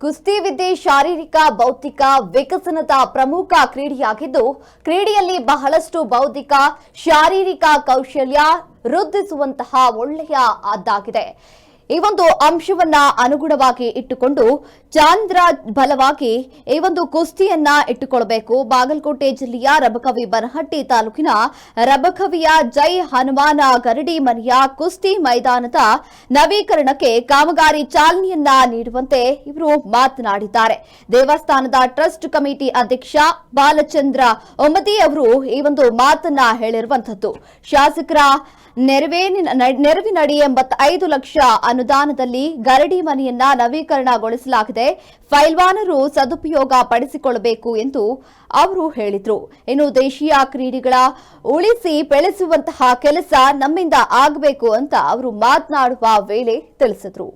ಕುಸ್ತಿ ವಿದ್ಯೆ ಶಾರೀರಿಕ ಬೌದ್ಧಿಕ ವಿಕಸನದ ಪ್ರಮುಖ ಕ್ರೀಡೆಯಾಗಿದ್ದು ಕ್ರೀಡೆಯಲ್ಲಿ ಬಹಳಷ್ಟು ಬೌದ್ಧಿಕ ಶಾರೀರಿಕ ಕೌಶಲ್ಯ ವೃದ್ಧಿಸುವಂತಹ ಒಳ್ಳೆಯ ಅದಾಗಿದೆ. ಈ ಒಂದು ಅಂಶವನ್ನ ಅನುಗುಣವಾಗಿ ಇಟ್ಟುಕೊಂಡು ಚಾಂದ್ರ ಬಲವಾಗಿ ಈ ಒಂದು ಕುಸ್ತಿಯನ್ನ ಇಟ್ಟುಕೊಳ್ಳಬೇಕು. ಬಾಗಲಕೋಟೆ ಜಿಲ್ಲೆಯ ರಬಕವಿ ಬನಹಟ್ಟಿ ತಾಲೂಕಿನ ರಬಕವಿಯ ಜೈ ಹನುಮಾನ ಗರಡಿ ಮನೆಯ ಕುಸ್ತಿ ಮೈದಾನದ ನವೀಕರಣಕ್ಕೆ ಕಾಮಗಾರಿ ಚಾಲನೆಯನ್ನ ನೀಡುವಂತೆ ಇವರು ಮಾತನಾಡಿದ್ದಾರೆ. ದೇವಸ್ಥಾನದ ಟ್ರಸ್ಟ್ ಕಮಿಟಿ ಅಧ್ಯಕ್ಷ ಬಾಲಚಂದ್ರ ಒಮ್ಮದಿ ಅವರು ಈ ಒಂದು ಮಾತನ್ನ ಹೇಳಿರುವಂತದ್ದು. ಶಾಸಕರ ನೆರವಿನಡಿ 85 ಲಕ್ಷ ಅನುದಾನದಲ್ಲಿ ಗರಡಿ ಮನೆಯನ್ನ ನವೀಕರಣಗೊಳಿಸಲಾಗಿದೆ. ಫೈಲ್ವಾನರು ಸದುಪಯೋಗ ಪಡಿಸಿಕೊಳ್ಳಬೇಕು ಎಂದು ಅವರು ಹೇಳಿದರು. ಇನ್ನು ದೇಶೀಯ ಕ್ರೀಡೆಗಳ ಉಳಿಸಿ ಬೆಳೆಸುವಂತಹ ಕೆಲಸ ನಮ್ಮಿಂದ ಆಗಬೇಕು ಅಂತ ಅವರು ಮಾತನಾಡುವ ವೇಳೆ ತಿಳಿಸಿದರು.